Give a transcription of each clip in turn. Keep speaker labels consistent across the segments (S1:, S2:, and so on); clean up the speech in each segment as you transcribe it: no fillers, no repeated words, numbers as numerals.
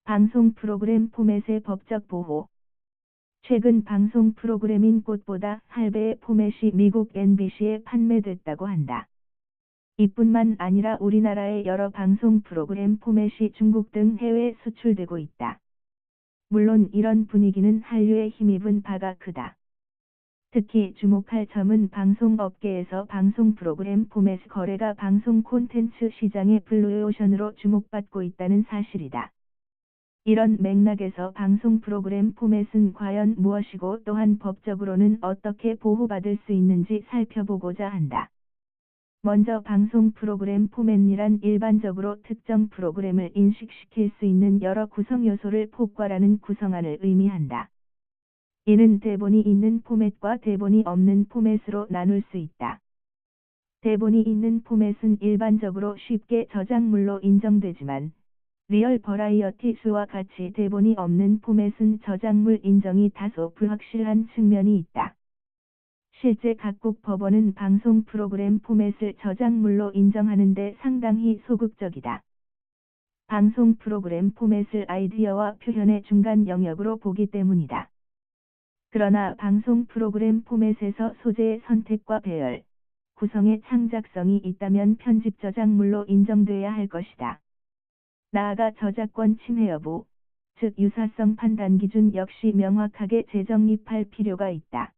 S1: 방송 프로그램 포맷의 법적 보호. 최근 방송 프로그램인 꽃보다 할배의 포맷이 미국 NBC에 판매됐다고 한다. 이뿐만 아니라 우리나라의 여러 방송 프로그램 포맷이 중국 등 해외에 수출되고 있다. 물론 이런 분위기는 한류에 힘입은 바가 크다. 특히 주목할 점은 방송업계에서 방송 프로그램 포맷 거래가 방송 콘텐츠 시장의 블루오션으로 주목받고 있다는 사실이다. 이런 맥락에서 방송 프로그램 포맷은 과연 무엇이고 또한 법적으로는 어떻게 보호받을 수 있는지 살펴보고자 한다. 먼저 방송 프로그램 포맷이란 일반적으로 특정 프로그램을 인식시킬 수 있는 여러 구성 요소를 포괄하는 구성안을 의미한다. 이는 대본이 있는 포맷과 대본이 없는 포맷으로 나눌 수 있다. 대본이 있는 포맷은 일반적으로 쉽게 저작물로 인정되지만 리얼 버라이어티스와 같이 대본이 없는 포맷은 저작물 인정이 다소 불확실한 측면이 있다. 실제 각국 법원은 방송 프로그램 포맷을 저작물로 인정하는 데 상당히 소극적이다. 방송 프로그램 포맷을 아이디어와 표현의 중간 영역으로 보기 때문이다. 그러나 방송 프로그램 포맷에서 소재의 선택과 배열, 구성의 창작성이 있다면 편집 저작물로 인정돼야 할 것이다. 나아가 저작권 침해 여부, 즉 유사성 판단 기준 역시 명확하게 재정립할 필요가 있다.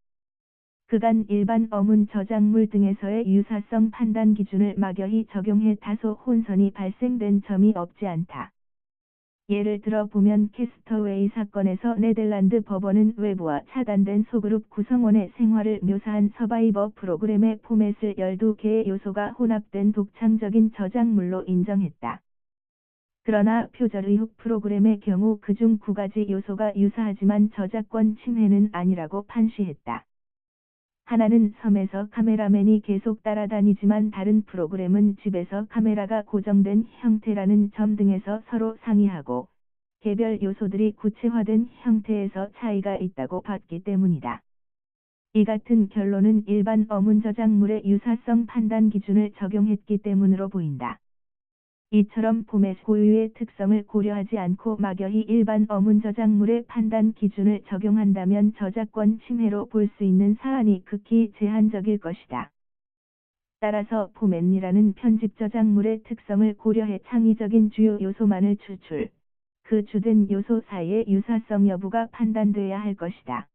S1: 그간 일반 어문 저작물 등에서의 유사성 판단 기준을 막연히 적용해 다소 혼선이 발생된 점이 없지 않다. 예를 들어 보면 캐스터웨이 사건에서 네덜란드 법원은 외부와 차단된 소그룹 구성원의 생활을 묘사한 서바이버 프로그램의 포맷을 12개의 요소가 혼합된 독창적인 저작물로 인정했다. 그러나 표절의혹 프로그램의 경우 그중 9가지 요소가 유사하지만 저작권 침해는 아니라고 판시했다. 하나는 섬에서 카메라맨이 계속 따라다니지만 다른 프로그램은 집에서 카메라가 고정된 형태라는 점 등에서 서로 상이하고 개별 요소들이 구체화된 형태에서 차이가 있다고 봤기 때문이다. 이 같은 결론은 일반 어문 저작물의 유사성 판단 기준을 적용했기 때문으로 보인다. 이처럼 포맷 고유의 특성을 고려하지 않고 막연히 일반 어문 저작물의 판단 기준을 적용한다면 저작권 침해로 볼 수 있는 사안이 극히 제한적일 것이다. 따라서 포맷이라는 편집 저작물의 특성을 고려해 창의적인 주요 요소만을 추출, 그 주된 요소 사이의 유사성 여부가 판단돼야 할 것이다.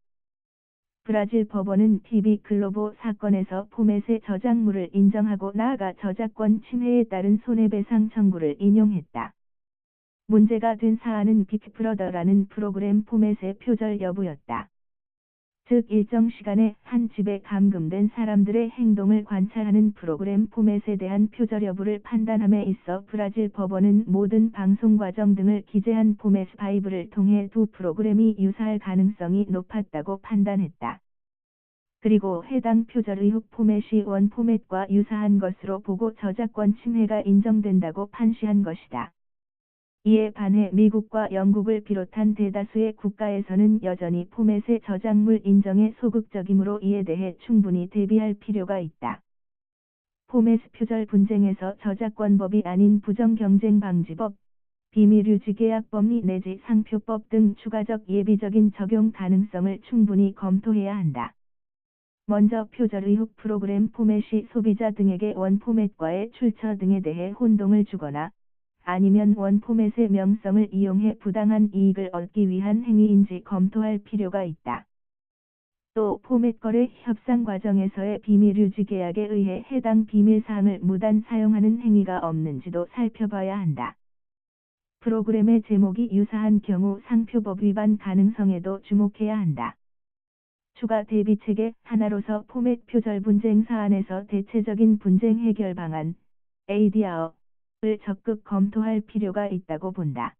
S1: 브라질 법원은 TV 글로보 사건에서 포맷의 저작물을 인정하고 나아가 저작권 침해에 따른 손해배상 청구를 인용했다. 문제가 된 사안은 빅브러더라는 프로그램 포맷의 표절 여부였다. 즉 일정 시간에 한 집에 감금된 사람들의 행동을 관찰하는 프로그램 포맷에 대한 표절 여부를 판단함에 있어 브라질 법원은 모든 방송 과정 등을 기재한 포맷 바이블을 통해 두 프로그램이 유사할 가능성이 높았다고 판단했다. 그리고 해당 표절 의혹 포맷이 원 포맷과 유사한 것으로 보고 저작권 침해가 인정된다고 판시한 것이다. 이에 반해 미국과 영국을 비롯한 대다수의 국가에서는 여전히 포맷의 저작물 인정에 소극적이므로 이에 대해 충분히 대비할 필요가 있다. 포맷 표절 분쟁에서 저작권법이 아닌 부정경쟁방지법, 비밀유지계약법 내지 상표법 등 추가적 예비적인 적용 가능성을 충분히 검토해야 한다. 먼저 표절 의혹 프로그램 포맷이 소비자 등에게 원 포맷과의 출처 등에 대해 혼동을 주거나 아니면 원 포맷의 명성을 이용해 부당한 이익을 얻기 위한 행위인지 검토할 필요가 있다. 또 포맷 거래 협상 과정에서의 비밀유지 계약에 의해 해당 비밀사항을 무단 사용하는 행위가 없는지도 살펴봐야 한다. 프로그램의 제목이 유사한 경우 상표법 위반 가능성에도 주목해야 한다. 추가 대비체계 하나로서 포맷 표절 분쟁 사안에서 대체적인 분쟁 해결 방안, ADR을 적극 검토할 필요가 있다고 본다.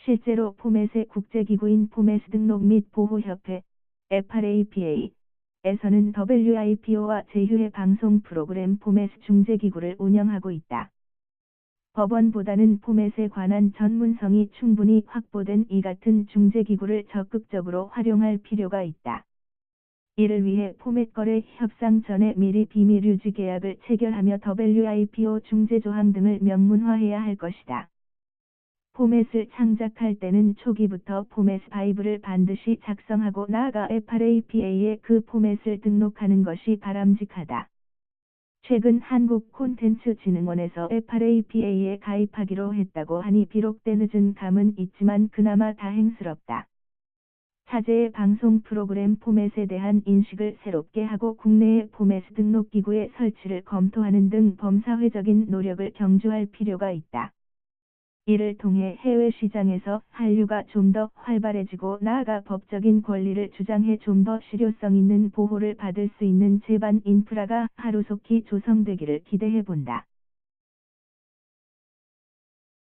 S1: 실제로 포맷의 국제기구인 포맷 등록 및 보호협회, FRAPA에서는 WIPO와 제휴의 방송 프로그램 포맷 중재기구를 운영하고 있다. 법원보다는 포맷에 관한 전문성이 충분히 확보된 이 같은 중재기구를 적극적으로 활용할 필요가 있다. 이를 위해 포맷 거래 협상 전에 미리 비밀유지 계약을 체결하며 WIPO 중재조항 등을 명문화해야 할 것이다. 포맷을 창작할 때는 초기부터 포맷 파이브를 반드시 작성하고 나아가 FRAPA에 그 포맷을 등록하는 것이 바람직하다. 최근 한국콘텐츠진흥원에서 FRAPA에 가입하기로 했다고 하니 비록 때늦은 감은 있지만 그나마 다행스럽다. 차제의 방송 프로그램 포맷에 대한 인식을 새롭게 하고 국내의 포맷 등록 기구의 설치를 검토하는 등 범사회적인 노력을 경주할 필요가 있다. 이를 통해 해외 시장에서 한류가 좀 더 활발해지고 나아가 법적인 권리를 주장해 좀 더 실효성 있는 보호를 받을 수 있는 제반 인프라가 하루속히 조성되기를 기대해 본다.